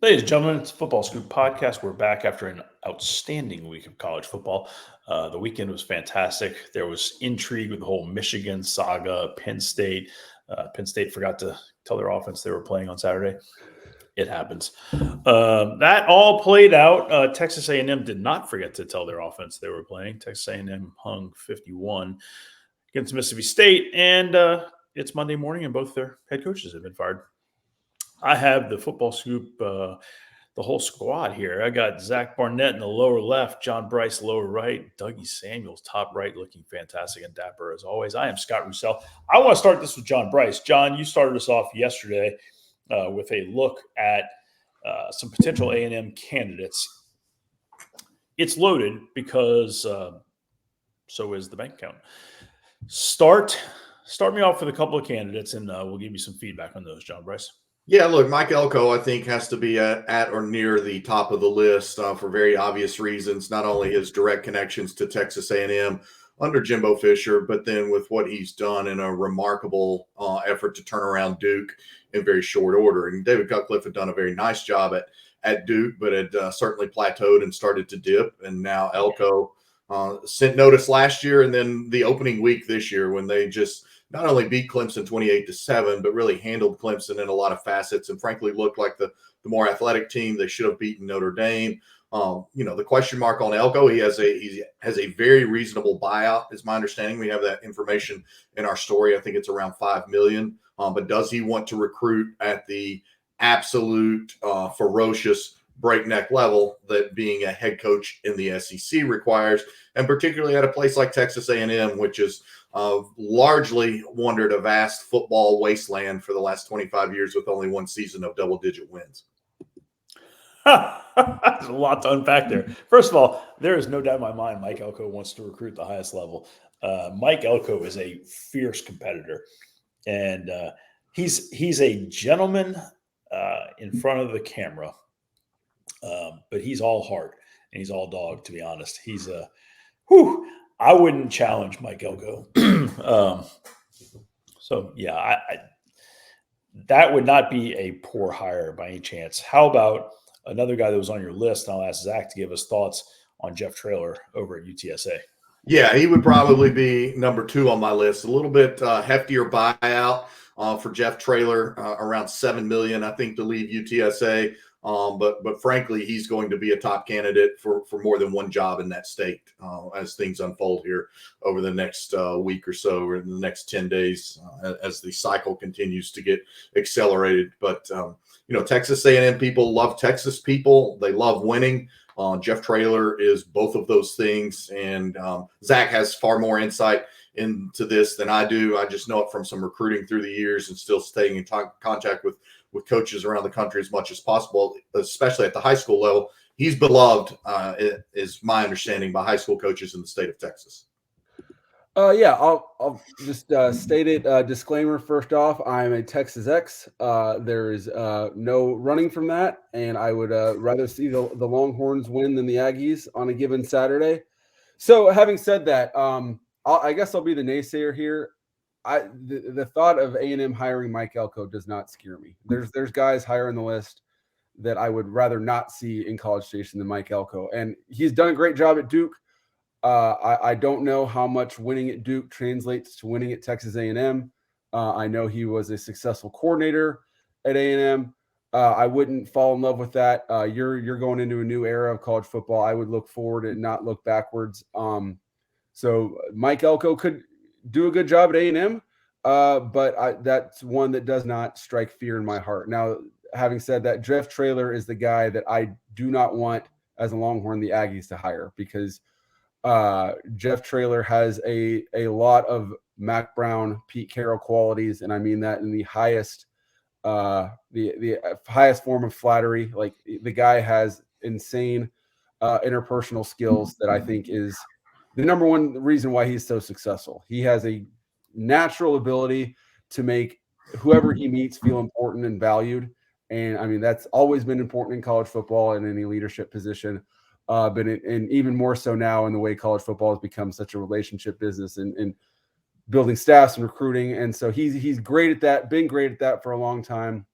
Ladies and gentlemen, it's Football Scoop podcast. We're back after an outstanding week of college football. The weekend was fantastic. There was intrigue with the whole Michigan saga. Penn State forgot to tell their offense they were playing on Saturday. It happens. That all played out. Texas A&M did not forget to tell their offense they were playing. Texas A&M hung 51 against Mississippi State, and it's Monday morning, and both their head coaches have been fired. I have the football scoop, the whole squad here. I got Zach Barnett in the lower left, John Bryce lower right, Dougie Samuels top right, looking fantastic and dapper as always. I am Scott Roussel. I want to start this with John Bryce. John, you started us off yesterday with a look at some potential A&M candidates. It's loaded because so is the bank account. Start me off with a couple of candidates, and we'll give you some feedback on those, John Bryce. Yeah, look, Mike Elko, I think, has to be at or near the top of the list for very obvious reasons. Not only his direct connections to Texas A&M under Jimbo Fisher, but then with what he's done in a remarkable effort to turn around Duke in very short order. And David Cutcliffe had done a very nice job at Duke, but had certainly plateaued and started to dip. And now Elko sent notice last year, and then the opening week this year when they just not only beat Clemson 28-7, but really handled Clemson in a lot of facets and frankly looked like the more athletic team. They should have beaten Notre Dame. The question mark on Elko, he has a very reasonable buyout, is my understanding. We have that information in our story. I think it's around $5 million. But does he want to recruit at the absolute ferocious breakneck level that being a head coach in the SEC requires, and particularly at a place like Texas A&M, which is largely wandered a vast football wasteland for the last 25 years with only one season of double-digit wins. There's a lot to unpack there. First of all, there is no doubt in my mind Mike Elko wants to recruit the highest level. Mike Elko is a fierce competitor, and he's a gentleman in front of the camera, but he's all heart and he's all dog, to be honest. He's I wouldn't challenge Mike Elko. That would not be a poor hire by any chance. How about another guy that was on your list? And I'll ask Zach to give us thoughts on Jeff Traylor over at UTSA. Yeah, he would probably be number 2 on my list. A little bit heftier buyout for Jeff Traylor, around $7 million, I think, to leave UTSA. But frankly, he's going to be a top candidate for more than one job in that state as things unfold here over the next week or so, or in the next 10 days as the cycle continues to get accelerated. But, Texas A&M people love Texas people. They love winning. Jeff Traylor is both of those things. And Zach has far more insight into this than I do. I just know it from some recruiting through the years and still staying in contact with coaches around the country as much as possible, especially at the high school level. He's beloved, is my understanding, by high school coaches in the state of Texas. I'll just state it. Disclaimer first off, I'm a Texas X. There is no running from that, and I would rather see the Longhorns win than the Aggies on a given Saturday. So having said that, I guess I'll be the naysayer here. The thought of A&M hiring Mike Elko does not scare me. There's guys higher on the list that I would rather not see in College Station than Mike Elko, and he's done a great job at Duke. I don't know how much winning at Duke translates to winning at Texas A&M. I know he was a successful coordinator at A&M. I wouldn't fall in love with that. You're going into a new era of college football. I would look forward and not look backwards. So Mike Elko could do a good job at A&M, but that's one that does not strike fear in my heart. Now, having said that, Jeff Traylor is the guy that I do not want as a Longhorn the Aggies to hire, because Jeff Traylor has a lot of Mac Brown, Pete Carroll qualities, and I mean that in the highest the highest form of flattery. Like, the guy has insane interpersonal skills that I think is the number one reason why he's so successful. He has a natural ability to make whoever he meets feel important and valued. And I mean, that's always been important in college football and any leadership position. And even more so now in the way college football has become such a relationship business and building staffs and recruiting. And so he's great at that, been great at that for a long time.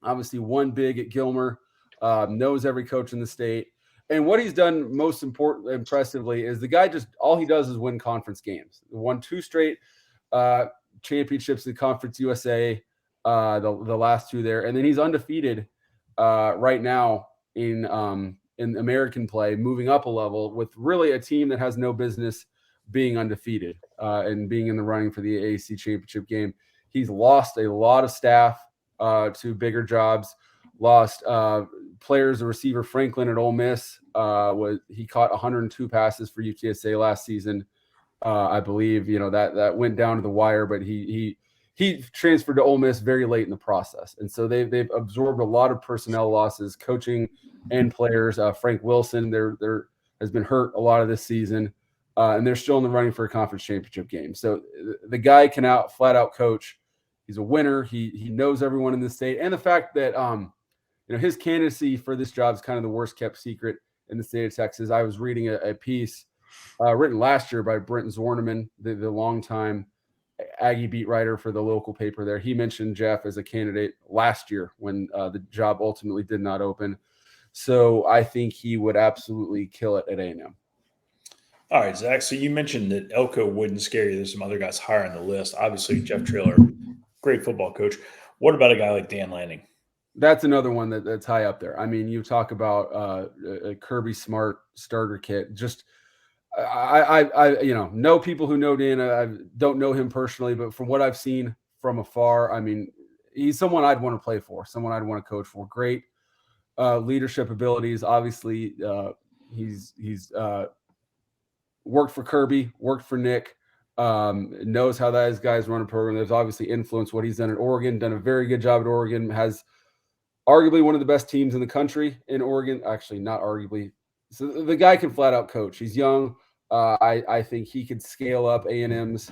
Obviously won big at Gilmer knows every coach in the state. And what he's done most impressively is the guy all he does is win conference games. He won 2 straight championships in Conference USA, the last 2 there, and then he's undefeated right now in American play, moving up a level with really a team that has no business being undefeated and being in the running for the AAC championship game. He's lost a lot of staff to bigger jobs. Lost players. The receiver Franklin at Ole Miss he caught 102 passes for UTSA last season. I believe that went down to the wire, but he transferred to Ole Miss very late in the process, and so they've absorbed a lot of personnel losses, coaching and players. Frank Wilson there has been hurt a lot of this season, and they're still in the running for a conference championship game. So the guy can flat out coach. He's a winner. He knows everyone in the state, and the fact that his candidacy for this job is kind of the worst kept secret in the state of Texas. I was reading a piece written last year by Brenton Zorneman, the longtime Aggie beat writer for the local paper there. He mentioned Jeff as a candidate last year when the job ultimately did not open. So I think he would absolutely kill it at A&M. All right, Zach. So you mentioned that Elko wouldn't scare you. There's some other guys higher on the list. Obviously, Jeff Traylor, great football coach. What about a guy like Dan Lanning? That's another one that's high up there. I mean, you talk about a Kirby Smart starter kit. Just I know people who know Dan. I don't know him personally, but from what I've seen from afar, I mean, he's someone I'd want to play for, someone I'd want to coach for. Great leadership abilities. Obviously, he's worked for Kirby, worked for Nick. Knows how those guys run a program. There's obviously influenced what he's done at Oregon. Done a very good job at Oregon. Has arguably one of the best teams in the country in Oregon. Actually, not arguably. So the guy can flat out coach. He's young. I think he could scale up A&M's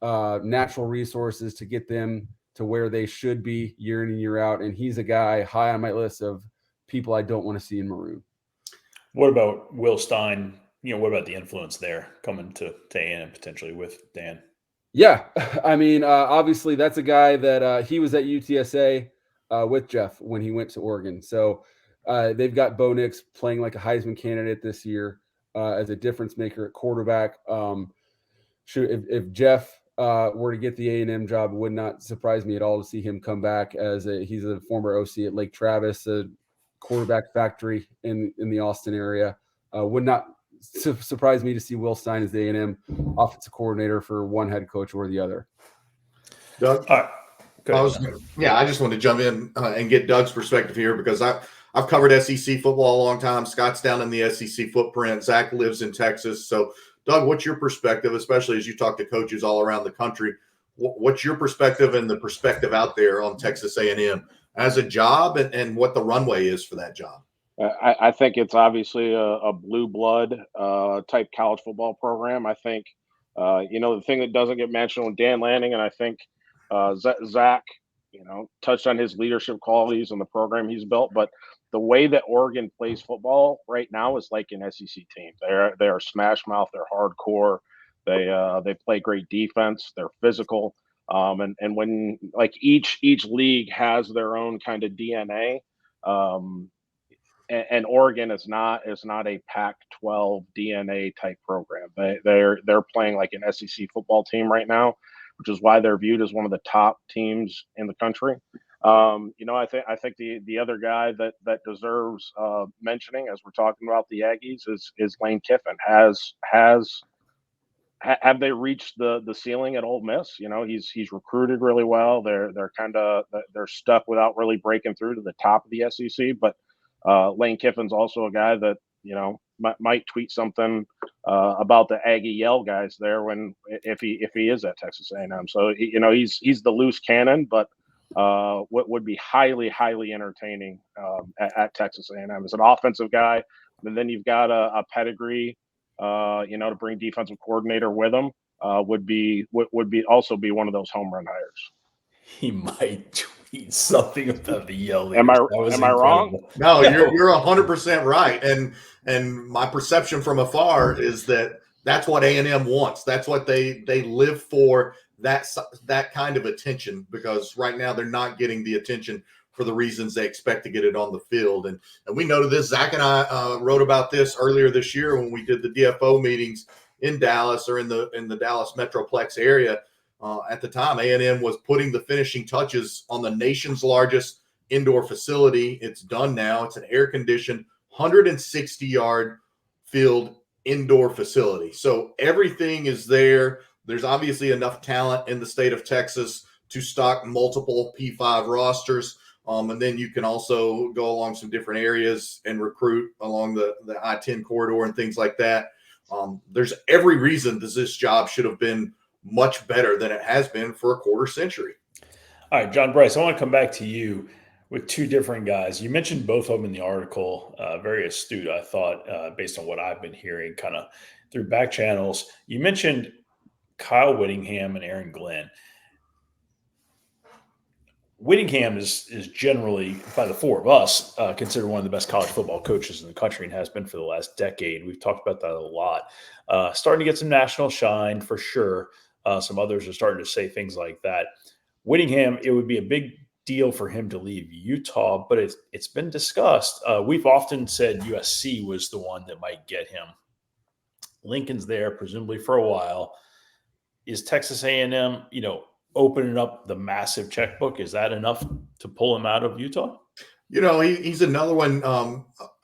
natural resources to get them to where they should be year in and year out. And he's a guy high on my list of people I don't want to see in maroon. What about Will Stein? What about the influence there coming to A&M potentially with Dan? Yeah, I mean, obviously that's a guy that he was at UTSA with Jeff when he went to Oregon. So they've got Bo Nix playing like a Heisman candidate this year as a difference maker at quarterback. If Jeff were to get the A&M job, it would not surprise me at all to see him come back he's a former OC at Lake Travis, a quarterback factory in the Austin area. Would not surprise me to see Will Stein as the A&M offensive coordinator for one head coach or the other. Doug? All right. I just want to jump in and get Doug's perspective here because I've covered SEC football a long time. Scott's down in the SEC footprint. Zach lives in Texas. So, Doug, what's your perspective, especially as you talk to coaches all around the country? What's your perspective and the perspective out there on Texas A&M as a job and what the runway is for that job? I think it's obviously a blue blood type college football program. I think, the thing that doesn't get mentioned with Dan Lanning, and I think Zach, touched on his leadership qualities and the program he's built, but the way that Oregon plays football right now is like an SEC team. They are smash mouth. They're hardcore. They play great defense. They're physical. And when like each league has their own kind of DNA. And Oregon is not a Pac-12 DNA type program. They're playing like an SEC football team right now, which is why they're viewed as one of the top teams in the country. I think the other guy that deserves mentioning as we're talking about the Aggies is Lane Kiffin. Have they reached the ceiling at Ole Miss? He's recruited really well. They're stuck without really breaking through to the top of the SEC, but Lane Kiffin's also a guy that might tweet something about the Aggie Yell guys there if he is at Texas A&M. So he's the loose cannon, but what would be highly entertaining at Texas A&M is an offensive guy, and then you've got a pedigree, to bring defensive coordinator with him would be also be one of those home run hires. He might tweet something about the Yell. Am I wrong? No, you're 100% right. And my perception from afar is that's what A&M wants. That's what they live for, that kind of attention, because right now they're not getting the attention for the reasons they expect to get it on the field. And we noted this. Zach and I wrote about this earlier this year when we did the DFO meetings in Dallas, or in the Dallas Metroplex area. At the time, A&M was putting the finishing touches on the nation's largest indoor facility. It's done now. It's an air-conditioned 160-yard field indoor facility. So everything is there. There's obviously enough talent in the state of Texas to stock multiple P5 rosters. And then you can also go along some different areas and recruit along the I-10 corridor and things like that. There's every reason that this job should have been much better than it has been for a quarter century. All right, John Bryce, I want to come back to you with two different guys. You mentioned both of them in the article. Very astute, I thought, based on what I've been hearing kind of through back channels. You mentioned Kyle Whittingham and Aaron Glenn. Whittingham is generally, by the four of us, considered one of the best college football coaches in the country, and has been for the last decade. We've talked about that a lot. Starting to get some national shine for sure. Some others are starting to say things like that. Whittingham, it would be a big deal for him to leave Utah, but it's been discussed. We've often said USC was the one that might get him. Lincoln's there, presumably for a while. Is Texas A&M, opening up the massive checkbook, is that enough to pull him out of Utah? He's another one,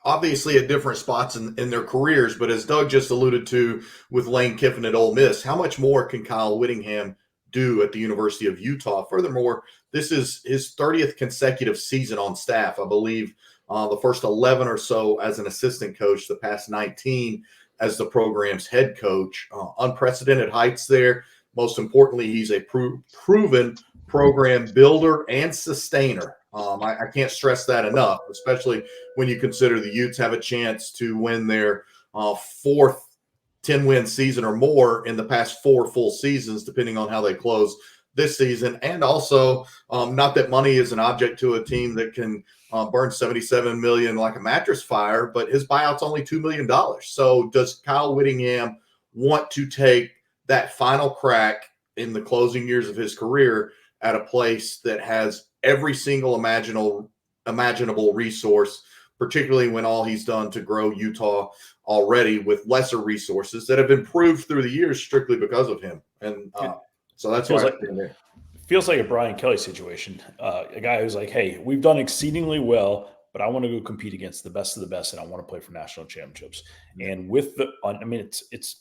obviously at different spots in their careers, but as Doug just alluded to with Lane Kiffin at Ole Miss, how much more can Kyle Whittingham do at the University of Utah? Furthermore, this is his 30th consecutive season on staff. I believe the first 11 or so as an assistant coach, the past 19 as the program's head coach. Unprecedented heights there. Most importantly, he's a proven program builder and sustainer. I can't stress that enough, especially when you consider the Utes have a chance to win their fourth 10-win season or more in the past 4 full seasons, depending on how they close this season. And also, not that money is an object to a team that can burn $77 million like a mattress fire, but his buyout's only $2 million. So does Kyle Whittingham want to take that final crack in the closing years of his career at a place that has every single imaginable resource, particularly when all he's done to grow Utah already with lesser resources that have improved through the years strictly because of him? And so that's why feels like a Brian Kelly situation. A guy who's like, hey, we've done exceedingly well, but I want to go compete against the best of the best, and I want to play for national championships. And with it's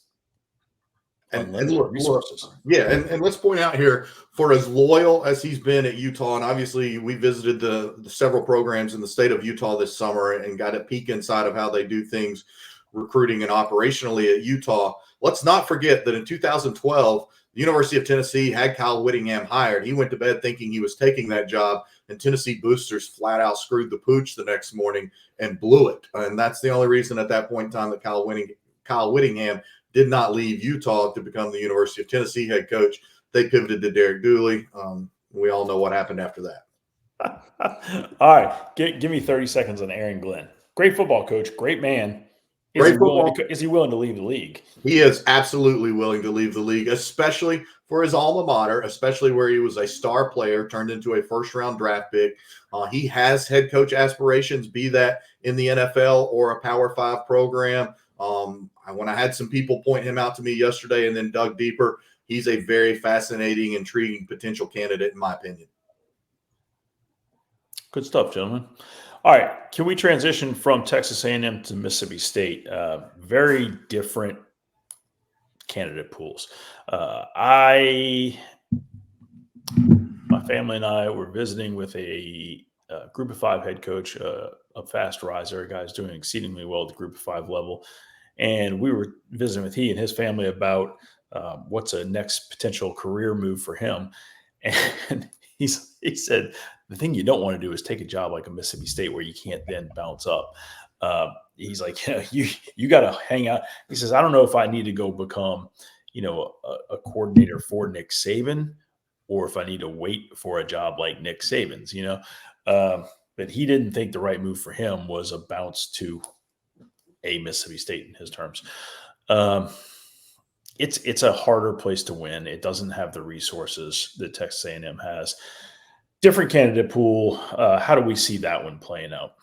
unlimited resources. And let's point out here, for as loyal as he's been at Utah, and obviously we visited the several programs in the state of Utah this summer and got a peek inside of how they do things recruiting and operationally at Utah. Let's not forget that in 2012, the University of Tennessee had Kyle Whittingham hired. He went to bed thinking he was taking that job, and Tennessee boosters flat out screwed the pooch the next morning and blew it. And that's the only reason at that point in time that Kyle Whittingham did not leave Utah to become the University of Tennessee head coach. They pivoted to Derek Dooley. We all know what happened after that. All right. Give me 30 seconds on Aaron Glenn. Great football coach, great man. Is he willing to leave the league? He is absolutely willing to leave the league, especially for his alma mater, especially where he was a star player, turned into a first-round draft pick. He has head coach aspirations, be that in the NFL or a Power 5 program. When I had some people point him out to me yesterday and then dug deeper, he's a very fascinating, intriguing potential candidate, in my opinion. Good stuff, gentlemen. All right, can we transition from Texas A&M to Mississippi State? Very different candidate pools. My family and I were visiting with a Group of 5 head coach, a fast riser, a guy who's doing exceedingly well at the Group of 5 level. And we were visiting with he and his family about what's a next potential career move for him. And he said, the thing you don't want to do is take a job like a Mississippi State where you can't then bounce up. He's like, you got to hang out. He says, I don't know if I need to go become, a coordinator for Nick Saban, or if I need to wait for a job like Nick Saban's, but he didn't think the right move for him was a bounce to a Mississippi State in his terms. It's a harder place to win. It doesn't have the resources that Texas A&M has. different candidate pool. How do we see that one playing out?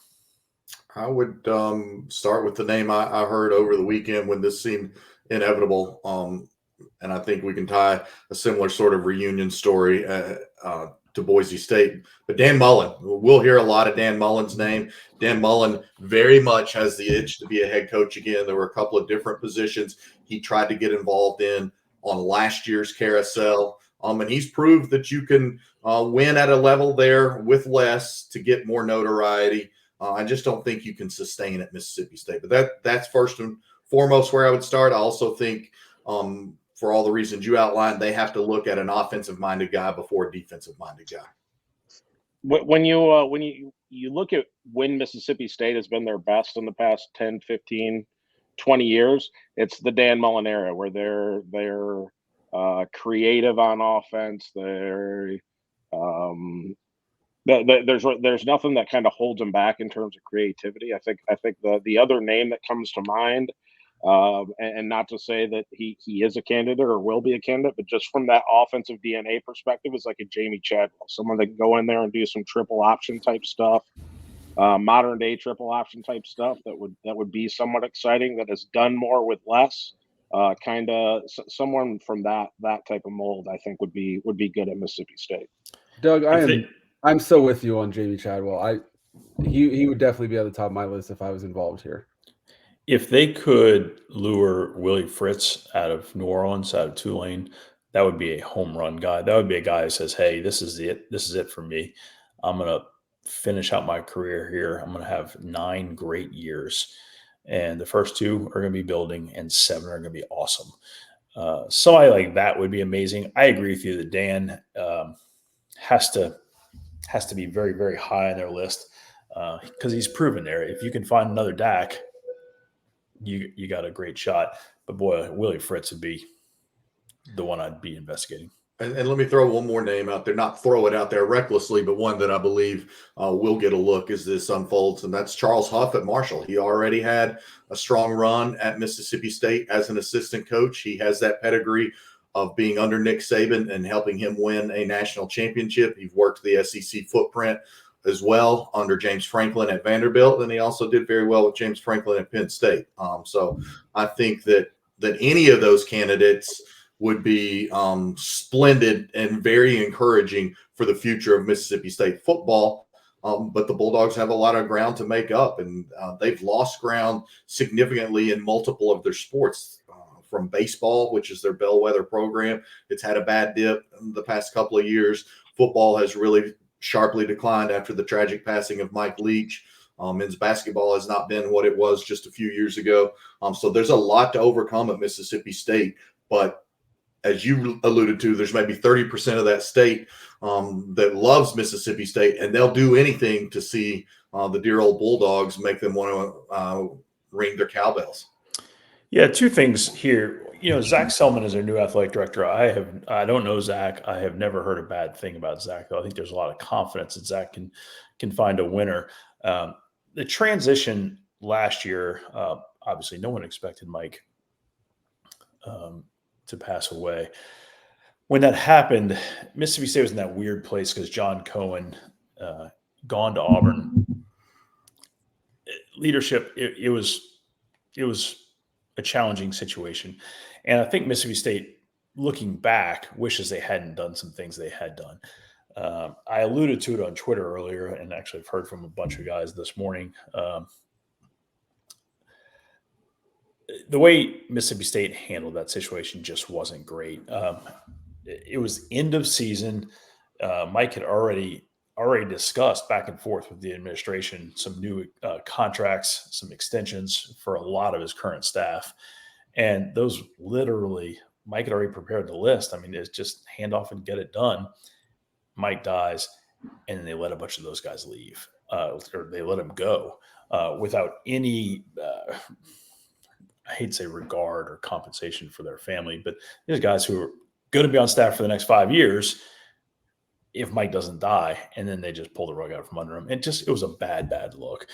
I would start with the name I heard over the weekend when this seemed inevitable. And I think we can tie a similar sort of reunion story to Boise State. But Dan Mullen, we'll hear a lot of Dan Mullen's name. Dan Mullen very much has the itch to be a head coach again. There were a couple of different positions he tried to get involved in on last year's carousel. And he's proved that you can win at a level there with less to get more notoriety. I just don't think you can sustain at Mississippi State. But that's first and foremost where I would start. I also think for all the reasons you outlined, they have to look at an offensive-minded guy before a defensive-minded guy. When you look at when Mississippi State has been their best in the past 10, 15, 20 years, it's the Dan Mullen era where they're creative on offense. There's nothing that kind of holds them back in terms of creativity. I think the other name that comes to mind, and not to say that he is a candidate or will be a candidate, but just from that offensive DNA perspective, is like a Jamie Chadwell, someone that can go in there and do some triple option type stuff, modern day triple option type stuff that would be somewhat exciting. That has done more with less. Kind of someone from that type of mold, I think would be good at Mississippi State. Doug, I'm so with you on Jamie Chadwell. He would definitely be at the top of my list if I was involved here. If they could lure Willie Fritz out of New Orleans, out of Tulane, that would be a home run guy. That would be a guy who says, hey, this is it. This is it for me. I'm going to finish out my career here. I'm going to have 9 great years. And the first 2 are going to be building and 7 are going to be awesome. Somebody like that would be amazing. I agree with you that Dan has to be very, very high on their list because he's proven there. If you can find another Dak, you got a great shot. But boy, Willie Fritz would be the one I'd be investigating. And let me throw one more name out there, not throw it out there recklessly, but one that I believe will get a look as this unfolds, and that's Charles Huff at Marshall. He already had a strong run at Mississippi State as an assistant coach. He has that pedigree of being under Nick Saban and helping him win a national championship. He's worked the SEC footprint as well under James Franklin at Vanderbilt, and he also did very well with James Franklin at Penn State. So I think that any of those candidates would be splendid and very encouraging for the future of Mississippi State football. But the Bulldogs have a lot of ground to make up, and they've lost ground significantly in multiple of their sports. From baseball, which is their bellwether program, it's had a bad dip in the past couple of years. Football has really sharply declined after the tragic passing of Mike Leach. Men's basketball has not been what it was just a few years ago. So there's a lot to overcome at Mississippi State. But as you alluded to, there's maybe 30% of that state that loves Mississippi State, and they'll do anything to see the dear old Bulldogs make them want to ring their cowbells. Yeah, 2 things here. Zach Selman is our new athletic director. I don't know Zach. I have never heard a bad thing about Zach, though. I think there's a lot of confidence that Zach can find a winner. The transition last year, obviously, no one expected Mike to pass away. When that happened, Mississippi State was in that weird place because John Cohen gone to Auburn. Leadership, it was a challenging situation. And I think Mississippi State, looking back, wishes they hadn't done some things they had done. I alluded to it on Twitter earlier, and actually I've heard from a bunch of guys this morning. The way Mississippi State handled that situation just wasn't great. It was end of season. Mike had already discussed back and forth with the administration some new contracts, some extensions for a lot of his current staff. And those literally, Mike had already prepared the list. I mean, it's just hand off and get it done. Mike dies, and then they let a bunch of those guys leave, or they let him go without any, I hate to say regard or compensation for their family, but there's guys who are going to be on staff for the next 5 years if Mike doesn't die, and then they just pull the rug out from under him. It was a bad look.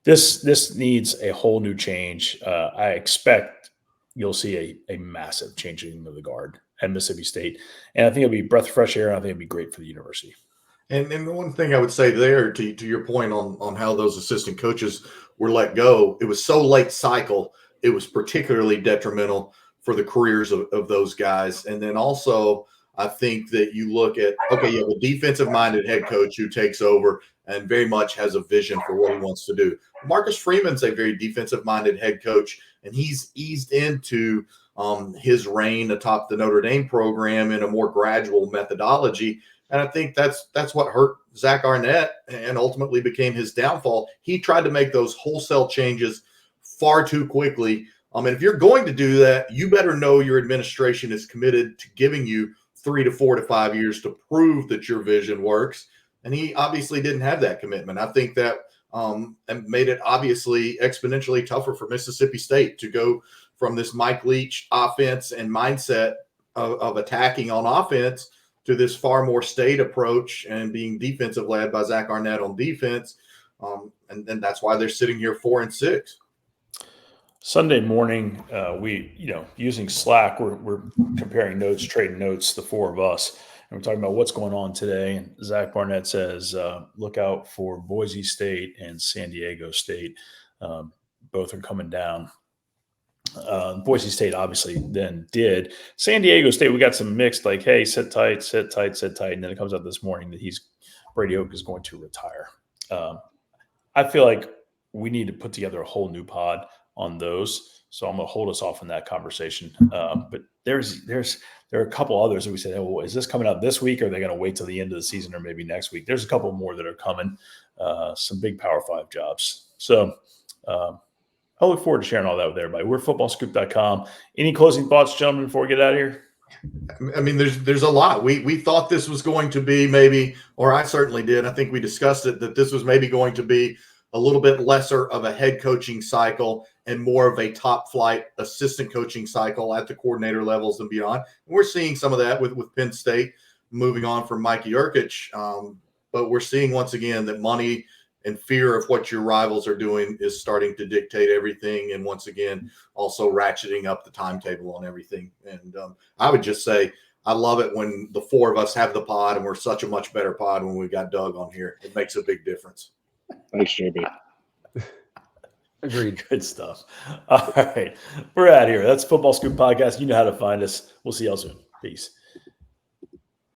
This needs a whole new change. I expect you'll see a massive changing of the guard at Mississippi State. And I think it'll be a breath of fresh air. And I think it'll be great for the university. And the one thing I would say there to your point on how those assistant coaches were let go, it was so late cycle, it was particularly detrimental for the careers of those guys. And then also, I think that you look at, okay, you have a defensive minded head coach who takes over and very much has a vision for what he wants to do. Marcus Freeman's a very defensive minded head coach, and he's eased into his reign atop the Notre Dame program in a more gradual methodology. And I think that's what hurt Zach Arnett and ultimately became his downfall. He tried to make those wholesale changes far too quickly. And if you're going to do that, you better know your administration is committed to giving you 3 to 4 to 5 years to prove that your vision works. And he obviously didn't have that commitment. I think that made it obviously exponentially tougher for Mississippi State to go from this Mike Leach offense and mindset of attacking on offense to this far more state approach and being defensive led by Zach Arnett on defense. And that's why they're sitting here 4-6. Sunday morning, we, using Slack, we're comparing notes, trading notes, the four of us, and we're talking about what's going on today. And Zach Barnett says, look out for Boise State and San Diego State. Both are coming down. Boise State obviously then did. San Diego State, we got some mixed, like, hey, sit tight, sit tight, sit tight. And then it comes out this morning that Brady Oak is going to retire. I feel like we need to put together a whole new pod on those. So I'm going to hold us off in that conversation. But there are a couple others that we said, well, is this coming out this week, or are they going to wait till the end of the season or maybe next week? There's a couple more that are coming, some big Power 5 jobs. So I look forward to sharing all that with everybody. We're footballscoop.com. Any closing thoughts, gentlemen, before we get out of here? I mean, there's a lot. We thought this was going to be maybe, or I certainly did. I think we discussed it, that this was maybe going to be a little bit lesser of a head coaching cycle and more of a top flight assistant coaching cycle at the coordinator levels and beyond. And we're seeing some of that with Penn State moving on from Mikey Urkic. But we're seeing once again that money and fear of what your rivals are doing is starting to dictate everything. And once again, also ratcheting up the timetable on everything. And I would just say, I love it when the four of us have the pod, and we're such a much better pod when we got Doug on here. It makes a big difference. Thanks, JB. Agreed. Good stuff. All right. We're out of here. That's Football Scoop Podcast. You know how to find us. We'll see y'all soon. Peace.